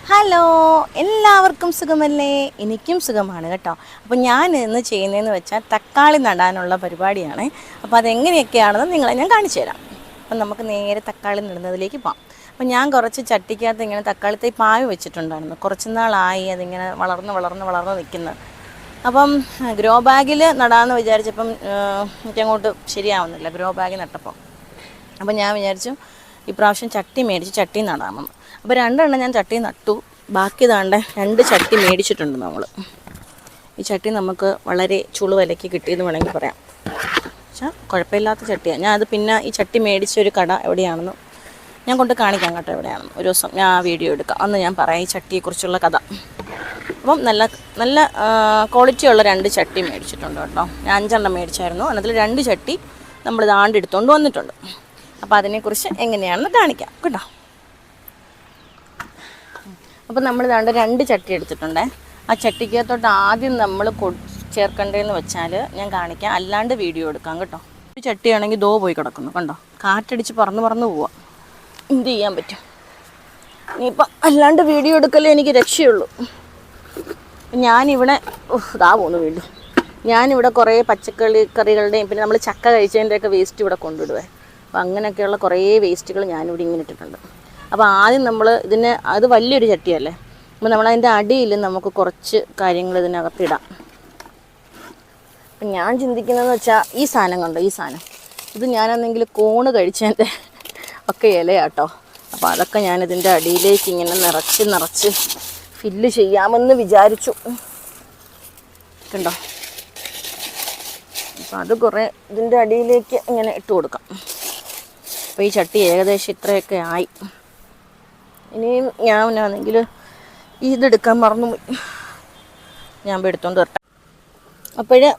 Hello, എല്ലാവർക്കും സുഖമല്ലേ? എനിക്കും സുഖമാണ് കേട്ടോ. അപ്പോൾ ഞാൻ ഇന്ന് ചെയ്യുന്നതെന്ന് വെച്ചാൽ തക്കാളി നടാനുള്ള പരിപാടിയാണ്. അപ്പോൾ അതെങ്ങനെയൊക്കെയാണെന്ന് നിങ്ങളെ ഞാൻ കാണിച്ചു തരാം. അപ്പം നമുക്ക് നേരെ തക്കാളി നടുന്നതിലേക്ക് പോകാം. അപ്പം ഞാൻ കുറച്ച് ചട്ടിക്കകത്ത് ഇങ്ങനെ തക്കാളി തൈ പായ വെച്ചിട്ടുണ്ടായിരുന്നു. കുറച്ച് നാളായി അതിങ്ങനെ വളർന്ന് നിൽക്കുന്നത്. അപ്പം ഗ്രോ ബാഗിൽ നടാമെന്ന് വിചാരിച്ചപ്പം എനിക്കങ്ങോട്ട് ശരിയാവുന്നില്ല, ഗ്രോ ബാഗ് നട്ടപ്പോൾ. അപ്പം ഞാൻ വിചാരിച്ചു ഇപ്രാവശ്യം ചട്ടി മേടിച്ച് ചട്ടി നടാമെന്ന്. അപ്പോൾ 2 എണ്ണം ഞാൻ ചട്ടി നട്ടു. ബാക്കി താണ്ട 2 ചട്ടി മേടിച്ചിട്ടുണ്ട് നമ്മൾ. ഈ ചട്ടി നമുക്ക് വളരെ ചുളുവിലയ്ക്ക് കിട്ടിയെന്ന് വേണമെങ്കിൽ പറയാം. പക്ഷേ കുഴപ്പമില്ലാത്ത ചട്ടിയാണ്. ഞാൻ അത് പിന്നെ ഈ ചട്ടി മേടിച്ചൊരു കട എവിടെയാണെന്ന് ഞാൻ കൊണ്ട് കാണിക്കാം കേട്ടോ, എവിടെയാണെന്ന്. ഒരു ദിവസം ഞാൻ ആ വീഡിയോ എടുക്കാം, അന്ന് ഞാൻ പറയാം ഈ ചട്ടിയെക്കുറിച്ചുള്ള കഥ. അപ്പം നല്ല ക്വാളിറ്റിയുള്ള 2 ചട്ടി മേടിച്ചിട്ടുണ്ട് കേട്ടോ. ഞാൻ 5 എണ്ണം മേടിച്ചായിരുന്നു. അതിൽ 2 ചട്ടി നമ്മൾ എടുത്തുകൊണ്ട് വന്നിട്ടുണ്ട്. അപ്പോൾ അതിനെക്കുറിച്ച് എങ്ങനെയാണെന്ന് കാണിക്കാം കേട്ടോ. അപ്പോൾ നമ്മൾ 2 ചട്ടി എടുത്തിട്ടുണ്ട്. ആ ചട്ടിക്കകത്തോട്ട് ആദ്യം നമ്മൾ ചേർക്കേണ്ടതെന്ന് വെച്ചാൽ ഞാൻ കാണിക്കാം, അല്ലാണ്ട് വീഡിയോ എടുക്കാം കേട്ടോ. ഒരു ചട്ടിയാണെങ്കിൽ പോയി കിടക്കുന്നു കണ്ടോ, കാറ്റടിച്ച് പറന്ന് പോവാം. എന്ത് ചെയ്യാൻ പറ്റും? ഇനിയിപ്പം അല്ലാണ്ട് വീഡിയോ എടുക്കലേ എനിക്ക് രക്ഷയുള്ളൂ. ഞാനിവിടെ ഇതാ പോകുന്നു വീണ്ടും. ഞാനിവിടെ കുറേ പച്ചക്കറികളുടെയും പിന്നെ നമ്മൾ ചക്ക കഴിച്ചതിൻ്റെയൊക്കെ വേസ്റ്റ് ഇവിടെ കൊണ്ടിടുവേ. അപ്പോൾ അങ്ങനെയൊക്കെയുള്ള കുറേ വേസ്റ്റുകൾ ഞാനിവിടെ ഇങ്ങനെ ഇട്ടിട്ടുണ്ട്. അപ്പോൾ ആദ്യം നമ്മൾ അത് വലിയൊരു ചട്ടിയല്ലേ, അപ്പോൾ നമ്മളതിൻ്റെ അടിയിൽ നമുക്ക് കുറച്ച് കാര്യങ്ങൾ ഇതിനകത്തിടാം. അപ്പം ഞാൻ ചിന്തിക്കുന്നതെന്ന് വെച്ചാൽ ഈ സാധനം കണ്ടോ, ഈ സാധനം ഇത് ഞാനെന്തെങ്കിൽ കോണ് കഴിച്ചതിൻ്റെ ഒക്കെ ഇലയാട്ടോ. അപ്പോൾ അതൊക്കെ ഞാനിതിൻ്റെ അടിയിലേക്ക് ഇങ്ങനെ നിറച്ച് ഫില്ല് ചെയ്യാമെന്ന് വിചാരിച്ചു. കണ്ടോ, അപ്പോൾ അത് കുറേ ഇതിൻ്റെ അടിയിലേക്ക് ഇങ്ങനെ ഇട്ട് കൊടുക്കാം. അപ്പോൾ ഈ ചട്ടി ഏകദേശം ഇത്രയൊക്കെ ആയി. ഇനിയും ഞാനാണെങ്കിൽ ഇതെടുക്കാൻ മറന്നുപോയി, ഞാൻ എടുത്തോണ്ട് വരട്ടെ. അപ്പോഴ്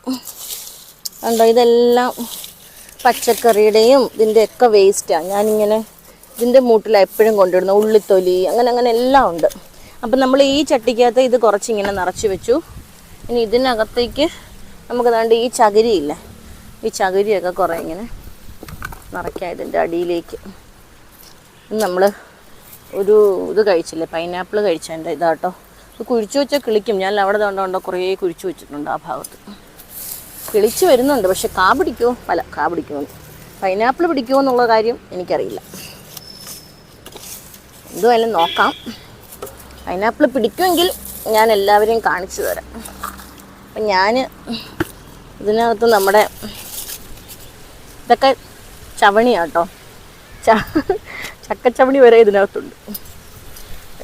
കണ്ടോ, ഇതെല്ലാം പച്ചക്കറിയുടെയും ഇതിൻ്റെയൊക്കെ വേസ്റ്റാണ്. ഞാനിങ്ങനെ ഇതിൻ്റെ മൂട്ടിലാണ് എപ്പോഴും കൊണ്ടിടുന്നത്. ഉള്ളിത്തൊലി അങ്ങനെ എല്ലാം ഉണ്ട്. അപ്പം നമ്മൾ ഈ ചട്ടിക്കകത്ത് ഇത് കുറച്ചിങ്ങനെ നിറച്ച് വെച്ചു. ഇനി ഇതിനകത്തേക്ക് നമുക്ക് ദാണ്ട് ഈ ചകിരിയില്ലേ, ഈ ചകിരിയൊക്കെ കുറേ ഇങ്ങനെ നിറയ്ക്കാം ഇതിൻ്റെ അടിയിലേക്ക്. നമ്മൾ ഒരു ഇത് കഴിച്ചില്ലേ, പൈനാപ്പിൾ കഴിച്ചതിൻ്റെ ഇതാട്ടോ. ഇത് കുഴിച്ചു വെച്ചാൽ കിളിക്കും. ഞാൻ അവിടെ ഉണ്ടോ കുറേ കുഴിച്ചു വെച്ചിട്ടുണ്ട് ആ ഭാഗത്ത്. കിളിച്ച് വരുന്നുണ്ട്, പക്ഷെ കാ പിടിക്കുമോ പൈനാപ്പിൾ പിടിക്കുമോ എന്നുള്ള കാര്യം എനിക്കറിയില്ല. എന്തുമായാലും നോക്കാം. പൈനാപ്പിൾ പിടിക്കുമെങ്കിൽ ഞാൻ എല്ലാവരെയും കാണിച്ചു തരാം. അപ്പം ഞാൻ ഇതിനകത്ത് നമ്മുടെ ഇതൊക്കെ ചവണിയാട്ടോ, ചക്കച്ചവണി വരെ ഇതിനകത്തുണ്ട്.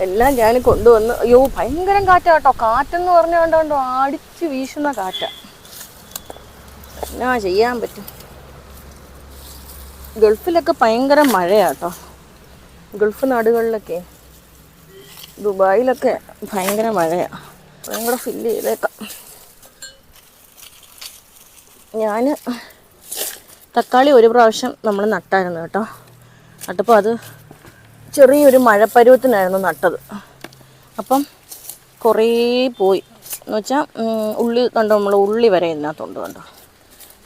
എല്ലാം ഞാൻ കൊണ്ടുവന്ന്, അയ്യോ ഭയങ്കരം കാറ്റാട്ടോ. കാറ്റെന്ന് പറഞ്ഞുകൊണ്ടോ അടിച്ച് വീശുന്ന കാറ്റാണ്. എന്നാ ചെയ്യാൻ പറ്റും? ഗൾഫിലൊക്കെ ഭയങ്കര മഴയാട്ടോ. ഗൾഫ് നാടുകളിലൊക്കെ, ദുബായിലൊക്കെ ഭയങ്കര മഴയാണ്. ഭയങ്കര ഫില്ല് ചെയ്തേക്കാം. ഞാൻ തക്കാളി ഒരു പ്രാവശ്യം നമ്മൾ നട്ടായിരുന്നു കേട്ടോ. നട്ടപ്പോൾ അത് ചെറിയൊരു മഴപ്പരുവത്തിനായിരുന്നു നട്ടത്. അപ്പം കുറേ പോയി എന്ന് വെച്ചാൽ ഉള്ളി കണ്ടോ, നമ്മൾ ഉള്ളി വരെ ഇതിനകത്തുണ്ട് കണ്ടോ.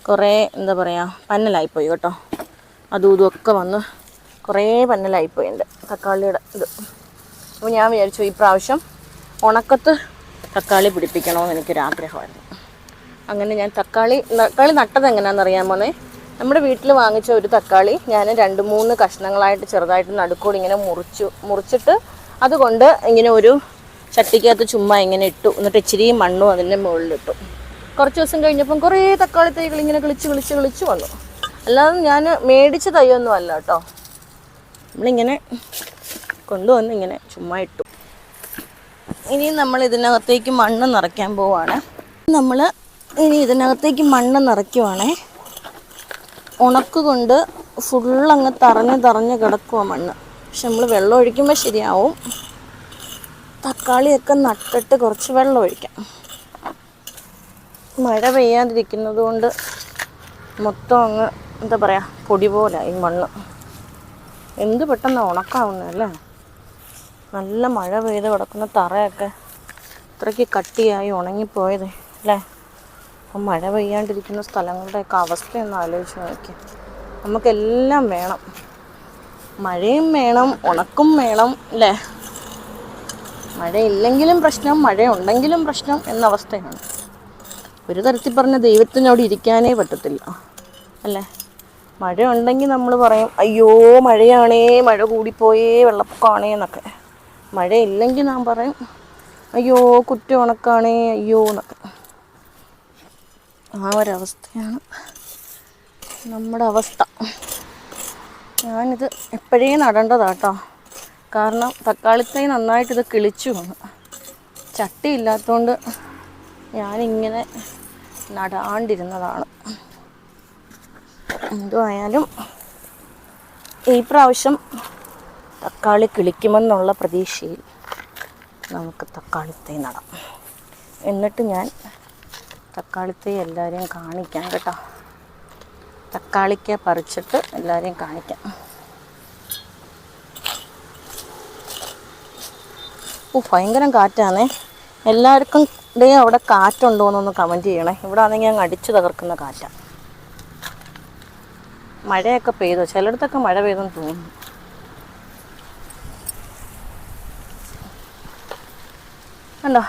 കുറേ എന്താ പറയുക, പന്നലായിപ്പോയി കേട്ടോ. അതും ഇതുമൊക്കെ വന്ന് കുറേ പന്നലായിപ്പോയി എൻ്റെ തക്കാളിയുടെ ഇത്. അപ്പോൾ ഞാൻ വിചാരിച്ചു ഈ പ്രാവശ്യം ഉണക്കത്ത് തക്കാളി പിടിപ്പിക്കണമെന്ന് എനിക്കൊരാഗ്രഹമായിരുന്നു. അങ്ങനെ ഞാൻ തക്കാളി നട്ടത് എങ്ങനെയാണെന്ന് അറിയാമോന്നേ. നമ്മുടെ വീട്ടിൽ വാങ്ങിച്ച ഒരു തക്കാളി ഞാൻ 2-3 കഷ്ണങ്ങളായിട്ട് ചെറുതായിട്ട് നടുക്കോട് ഇങ്ങനെ മുറിച്ചിട്ട് അതുകൊണ്ട് ഇങ്ങനെ ഒരു ചട്ടിക്കകത്ത് ചുമ്മാ ഇങ്ങനെ ഇട്ടു. എന്നിട്ട് ഇച്ചിരി മണ്ണും അതിൻ്റെ മുകളിലിട്ടു. കുറച്ച് ദിവസം കഴിഞ്ഞപ്പം കുറേ തക്കാളി തൈകൾ ഇങ്ങനെ കിളിച്ച് വന്നു. അല്ലാതെ ഞാൻ മേടിച്ച തൈയൊന്നും അല്ല കേട്ടോ. നമ്മളിങ്ങനെ കൊണ്ടുവന്ന് ഇങ്ങനെ ചുമ്മാ ഇട്ടു. ഇനി നമ്മൾ ഇതിനകത്തേക്ക് മണ്ണ് നിറയ്ക്കാൻ പോവാണ്. നമ്മൾ ഇനി ഇതിനകത്തേക്ക് മണ്ണ് നിറയ്ക്കുവാണേ. ഉണക്ക് കൊണ്ട് ഫുള്ളങ്ങ് തറഞ്ഞ് കിടക്കുക മണ്ണ്. പക്ഷെ നമ്മൾ വെള്ളം ഒഴിക്കുമ്പോൾ ശരിയാവും. തക്കാളിയൊക്കെ നട്ടിട്ട് കുറച്ച് വെള്ളം ഒഴിക്കാം. മഴ പെയ്യാതിരിക്കുന്നത് കൊണ്ട് മൊത്തം അങ്ങ് എന്താ പറയുക, പൊടി പോലെ ഈ മണ്ണ്. എന്ത് പെട്ടെന്ന് ഉണക്കാവുന്നതല്ലേ. നല്ല മഴ പെയ്ത് കിടക്കുന്ന തറയൊക്കെ ഇത്രയ്ക്ക് കട്ടിയായി ഉണങ്ങിപ്പോയത് അല്ലേ. അപ്പം മഴ പെയ്യാണ്ടിരിക്കുന്ന സ്ഥലങ്ങളുടെയൊക്കെ അവസ്ഥയൊന്ന് ആലോചിച്ച് നോക്കി. നമുക്കെല്ലാം വേണം, മഴയും വേണം, ഉണക്കും വേണം അല്ലേ. മഴയില്ലെങ്കിലും പ്രശ്നം, മഴയുണ്ടെങ്കിലും പ്രശ്നം എന്ന അവസ്ഥയാണ്. ഒരു തരത്തിൽ പറഞ്ഞ ദൈവത്തിനോട് ഇരിക്കാനേ പറ്റത്തില്ല അല്ലേ. മഴയുണ്ടെങ്കിൽ നമ്മൾ പറയും അയ്യോ മഴയാണേ, മഴ കൂടിപ്പോയേ, വെള്ളപ്പൊക്കമാണേ എന്നൊക്കെ. മഴയില്ലെങ്കിൽ നാം പറയും അയ്യോ കുറ്റ ഉണക്കാണേ, അയ്യോ എന്നൊക്കെ. ആ ഒരവസ്ഥയാണ് നമ്മുടെ അവസ്ഥ. ഞാനിത് എപ്പോഴേ നടേണ്ടതാട്ടോ. കാരണം തക്കാളിത്തൈ നന്നായിട്ടിത് കിളിച്ചു വന്നു. ചട്ടി ഇല്ലാത്തതുകൊണ്ട് ഞാനിങ്ങനെ നടാണ്ടിരുന്നതാണ്. എന്തുമായാലും ഈ പ്രാവശ്യം തക്കാളി കിളിക്കുമെന്നുള്ള പ്രതീക്ഷയിൽ നമുക്ക് തക്കാളിത്തൈ നടാം. എന്നിട്ട് ഞാൻ തക്കാളിത്തൈ എല്ലാവരെയും കാണിക്കാം കേട്ടോ. തക്കാളിക്ക പറിച്ചിട്ട് എല്ലാവരെയും കാണിക്കാം. ഭയങ്കര കാറ്റാണേ. എല്ലാവർക്കും അവിടെ കാറ്റുണ്ടോയെന്നൊന്ന് കമൻറ്റ് ചെയ്യണേ. ഇവിടെ ആണെങ്കിൽ അങ്ങ് അടിച്ചു തകർക്കുന്ന കാറ്റാണ്. മഴയൊക്കെ പെയ്തോ? ചിലയിടത്തൊക്കെ മഴ പെയ്തെന്ന് തോന്നുന്നു. കണ്ടോ,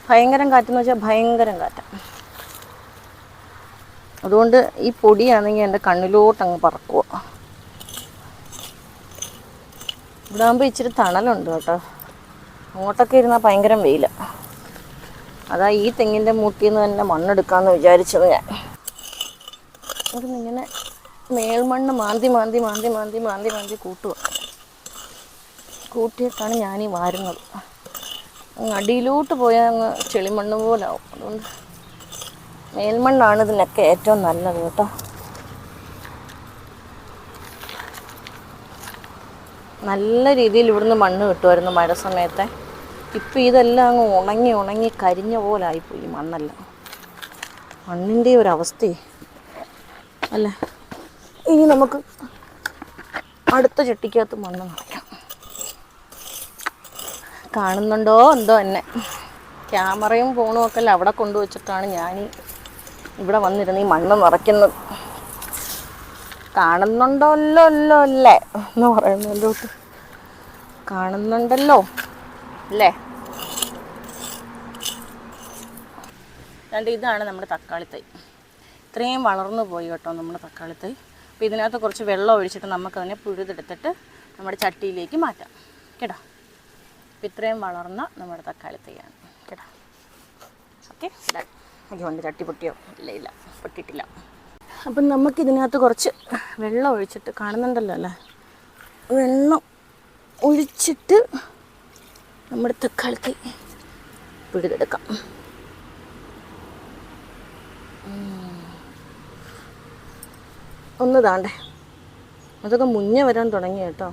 ഭയങ്കരം കാറ്റെന്ന് വെച്ചാൽ ഭയങ്കരം കാറ്റാണ്. അതുകൊണ്ട് ഈ പൊടിയാണെങ്കിൽ എൻ്റെ കണ്ണിലോട്ടങ്ങ് പറക്കുക. ഇവിടെ ആകുമ്പോൾ ഇച്ചിരി തണലുണ്ട് കേട്ടോ. അങ്ങോട്ടൊക്കെ ഇരുന്നാൽ ഭയങ്കരം വെയില. അതാ ഈ തെങ്ങിൻ്റെ മൂട്ടിൽ നിന്ന് തന്നെ മണ്ണെടുക്കാമെന്ന് വിചാരിച്ചത് ഞാൻ. ഇങ്ങനെ മേൽമണ്ണ് മാന്തി മാന്തി മാന്തി മാന്തി മാന്തി മാന്തി കൂട്ടിയിട്ടാണ് ഞാനീ വാരുന്നത്. അടിയിലോട്ട് പോയാൽ അങ്ങ് ചെളിമണ്ണ് പോലാവും. അതുകൊണ്ട് മേൽമണ്ണാണ് ഇതിനൊക്കെ ഏറ്റവും നല്ലത് കേട്ടോ. നല്ല രീതിയിൽ ഇവിടുന്ന് മണ്ണ് കിട്ടുമായിരുന്നു മഴ സമയത്തെ. ഇപ്പം ഇതെല്ലാം അങ്ങ് ഉണങ്ങി ഉണങ്ങി കരിഞ്ഞ പോലായിപ്പോയി മണ്ണെല്ലാം. മണ്ണിൻ്റെ ഒരവസ്ഥയെ അല്ലേ. ഇനി നമുക്ക് അടുത്ത ചട്ടിക്കകത്ത് മണ്ണ് നിറയ്ക്കാം. കാണുന്നുണ്ടോ എന്തോ എന്നെ. ക്യാമറയും ഫോണും ഒക്കെ അല്ല അവിടെ കൊണ്ടുവച്ചിട്ടാണ് ഞാൻ ഇവിടെ വന്നിരുന്ന് ഈ മണ്ണ് നിറയ്ക്കുന്നത്. കാണുന്നുണ്ടല്ലോ അല്ലേ എന്ന് പറയുന്നതിലോട്ട് കാണുന്നുണ്ടല്ലോ അല്ലേ. ഇതാണ് നമ്മുടെ തക്കാളിത്തൈ. ഇത്രയും വളർന്നു പോയി കേട്ടോ നമ്മുടെ തക്കാളിത്തൈ. അപ്പോൾ ഇതിനകത്ത് കുറച്ച് വെള്ളം ഒഴിച്ചിട്ട് നമുക്കതിനെ പുഴുതെടുത്തിട്ട് നമ്മുടെ ചട്ടിയിലേക്ക് മാറ്റാം കേട്ടോ. അപ്പോൾ ഇത്രയും വളർന്ന നമ്മുടെ തക്കാളിത്തൈയാണ് കേട്ടോ. ഓക്കെ, അതുകൊണ്ട് ചട്ടി പൊട്ടിയോ? ഇല്ല പൊട്ടിയിട്ടില്ല. അപ്പം നമുക്കിതിനകത്ത് കുറച്ച് വെള്ളം ഒഴിച്ചിട്ട്, കാണുന്നുണ്ടല്ലോ അല്ലേ, വെള്ളം ഒഴിച്ചിട്ട് നമ്മുടെ തക്കാളിത്തൈ പിഴുതെടുക്കാം. ഒന്ന് താണ്ടേ, അതൊക്കെ മുന്നേ വരാൻ തുടങ്ങി കേട്ടോ.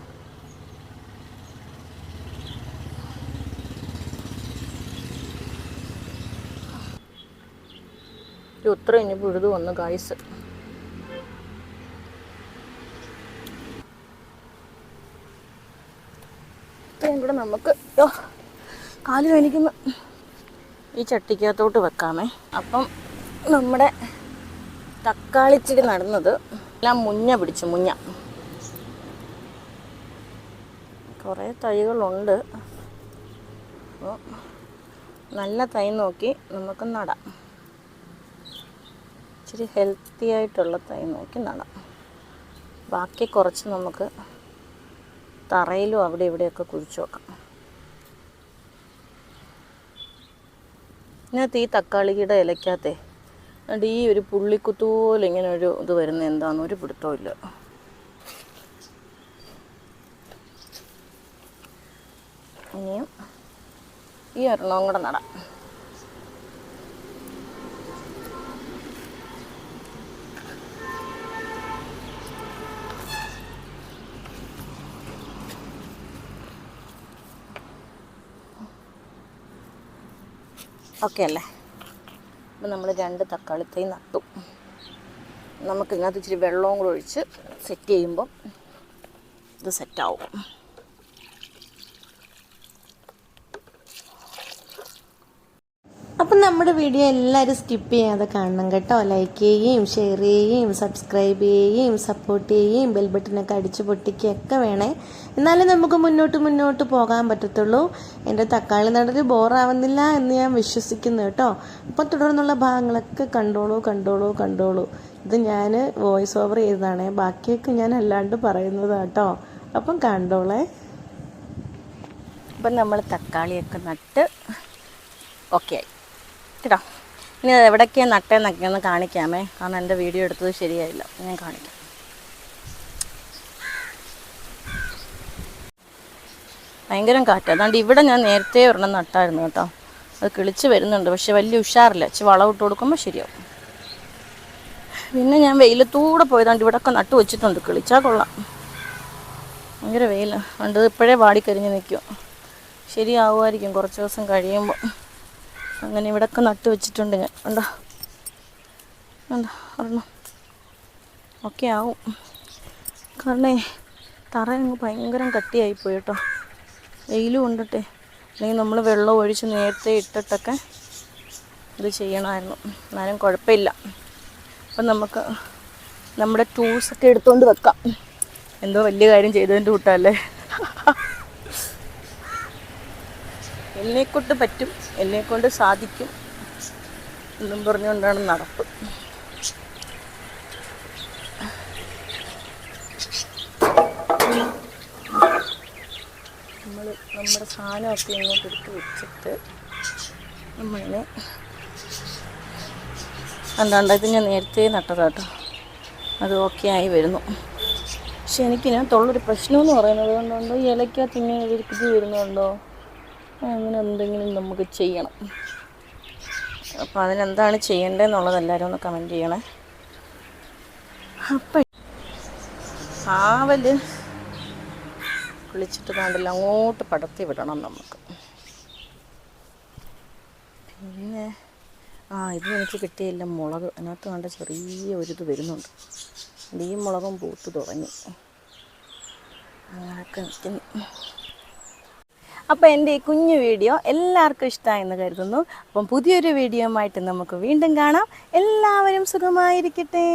ഉത്തരം ഇനി പുഴുതു വന്നു ഗായ്സ്. ഇവിടെ നമുക്ക് കാല് വേനിക്കുന്ന ഈ ചട്ടിക്കകത്തോട്ട് വെക്കാമേ. അപ്പം നമ്മുടെ തക്കാളിച്ചിടി നടുന്നത് എല്ലാം മുഞ്ഞ പിടിച്ചു. കുറേ തൈകളുണ്ട്. അപ്പോൾ നല്ല തൈ നോക്കി നമുക്ക് നടാം. ഇച്ചിരി ഹെൽത്തി ആയിട്ടുള്ള തൈ നോക്കി നടാം. ബാക്കി കുറച്ച് നമുക്ക് തറയിലും അവിടെ ഇവിടെയൊക്കെ കുഴിച്ച് വെക്കാം. ഇതിനകത്ത് ഈ തക്കാളിയുടെ ഇലയ്ക്കകത്തെ അതുകൊണ്ട് ഈ ഒരു പുള്ളിക്കുത്തു പോലെ ഇങ്ങനെ ഒരു ഇത് വരുന്നത് എന്താണെന്ന് ഒരു പിടുത്തവും ഇല്ല. ഇനിയും ഈ ഒരെണ്ണവും കൂടെ നടാം. ഓക്കെ അല്ലേ. അപ്പം നമ്മൾ 2 തക്കാളിത്തൈ നട്ടു. നമുക്കിതിനകത്ത് ഇച്ചിരി വെള്ളവും കൂടെ ഒഴിച്ച് സെറ്റ് ചെയ്യുമ്പം ഇത് സെറ്റാവും. അപ്പം നമ്മുടെ വീഡിയോ എല്ലാവരും സ്കിപ്പ് ചെയ്യാതെ കാണണം കേട്ടോ. ലൈക്ക് ചെയ്യുകയും ഷെയർ ചെയ്യുകയും സബ്സ്ക്രൈബ് ചെയ്യുകയും സപ്പോർട്ട് ചെയ്യുകയും ബെൽ ബട്ടനൊക്കെ അടിച്ച് പൊട്ടിക്കുകയൊക്കെ വേണേ. എന്നാലേ നമുക്ക് മുന്നോട്ട് പോകാൻ പറ്റത്തുള്ളൂ. എൻ്റെ തക്കാളി നടൽ ബോറാവുന്നില്ല എന്ന് ഞാൻ വിശ്വസിക്കുന്നു കേട്ടോ. അപ്പം തുടർന്നുള്ള ഭാഗങ്ങളൊക്കെ കണ്ടോളൂ. ഇത് ഞാൻ വോയിസ് ഓവർ ചെയ്തതാണേ, ബാക്കിയൊക്കെ ഞാൻ അല്ലാണ്ട് പറയുന്നത് കേട്ടോ. അപ്പം കണ്ടോളേ. അപ്പം നമ്മൾ തക്കാളിയൊക്കെ നട്ട് ഓക്കെ ആയി കേട്ടോ. ഇനി അത് എവിടേക്കാണ് നട്ടേന്നൊക്കെ ഒന്ന് കാണിക്കാമേ, കാരണം എൻ്റെ വീഡിയോ എടുത്തത് ശരിയായില്ല. ഞാൻ കാണിക്കാം. ഭയങ്കരം കാറ്റ്. അതുകൊണ്ട് ഇവിടെ ഞാൻ നേരത്തെ ഒരെണ്ണം നട്ടായിരുന്നു കേട്ടോ. അത് കിളിച്ച് വരുന്നുണ്ട്, പക്ഷെ വലിയ ഉഷാറില്ല. വളം ഇട്ട് കൊടുക്കുമ്പോൾ ശരിയാവും. പിന്നെ ഞാൻ വെയിലത്തൂടെ പോയതുകൊണ്ട് ഇവിടെയൊക്കെ നട്ടു വെച്ചിട്ടുണ്ട്. കിളിച്ചാൽ കൊള്ളാം. ഭയങ്കര വെയിൽ ഉണ്ട്, ഇപ്പോഴേ വാടിക്കരിഞ്ഞ് നിൽക്കുക. ശരിയാവുമായിരിക്കും കുറച്ച് ദിവസം കഴിയുമ്പോൾ. അങ്ങനെ ഇവിടെയൊക്കെ നട്ടു വെച്ചിട്ടുണ്ട് ഞാൻ. ഉണ്ടോ ഒരെണ്ണം ഓക്കെ ആവും. കാരണം തറ അങ്ങ് ഭയങ്കര കട്ടിയായിപ്പോയി കേട്ടോ. വെയിലും കൊണ്ടിട്ടേ, അല്ലെങ്കിൽ നമ്മൾ വെള്ളം ഒഴിച്ച് നേരത്തെ ഇട്ടിട്ടൊക്കെ ഇത് ചെയ്യണമായിരുന്നു. എന്നാലും കുഴപ്പമില്ല. അപ്പം നമുക്ക് നമ്മുടെ ടൂൾസൊക്കെ എടുത്തുകൊണ്ട് വെക്കാം. എന്തോ വലിയ കാര്യം ചെയ്തതിൻ്റെ കൂട്ടല്ലേ. എന്നെക്കൊണ്ട് പറ്റും, എന്നെക്കൊണ്ട് സാധിക്കും എന്നും പറഞ്ഞുകൊണ്ടാണ് നടപ്പ്. നമ്മൾ നമ്മുടെ സാധനമൊക്കെ ഇങ്ങോട്ട് എടുത്ത് വെച്ചിട്ട് നമ്മളിനെ ഇത് ഞാൻ നേരത്തെ നട്ടതാട്ടോ. അത് ഓക്കെ ആയി വരുന്നു. പക്ഷെ എനിക്കിതിനകത്തുള്ളൊരു പ്രശ്നമെന്ന് പറയുന്നത് കൊണ്ടുണ്ടോ, ഈ ഇലയ്ക്കകത്ത് ഇങ്ങനെ ഒരു ഇത് വരുന്നുണ്ടോ, അങ്ങനെ എന്തെങ്കിലും നമുക്ക് ചെയ്യണം. അപ്പോൾ അതിനെന്താണ് ചെയ്യേണ്ടതെന്നുള്ളത് എല്ലാവരും ഒന്ന് കമൻറ്റ് ചെയ്യണേ. അപ്പം ആവല് കുളിച്ചിട്ട് കാണ്ടില്ല, അങ്ങോട്ട് പടർത്തി വിടണം നമുക്ക്. പിന്നെ ഇത് എനിക്ക് കിട്ടിയില്ല മുളക്. അതിനകത്ത് കണ്ട ചെറിയ ഒരിത് വരുന്നുണ്ട്. ഈ മുളകും പൂത്ത് തുടങ്ങി. അങ്ങനെയൊക്കെ നിൽക്കുന്നു. അപ്പോൾ എൻ്റെ ഈ കുഞ്ഞു വീഡിയോ എല്ലാവർക്കും ഇഷ്ടമായെന്ന് കരുതുന്നു. അപ്പം പുതിയൊരു വീഡിയോയുമായിട്ട് നമുക്ക് വീണ്ടും കാണാം. എല്ലാവരും സുഖമായിരിക്കട്ടെ.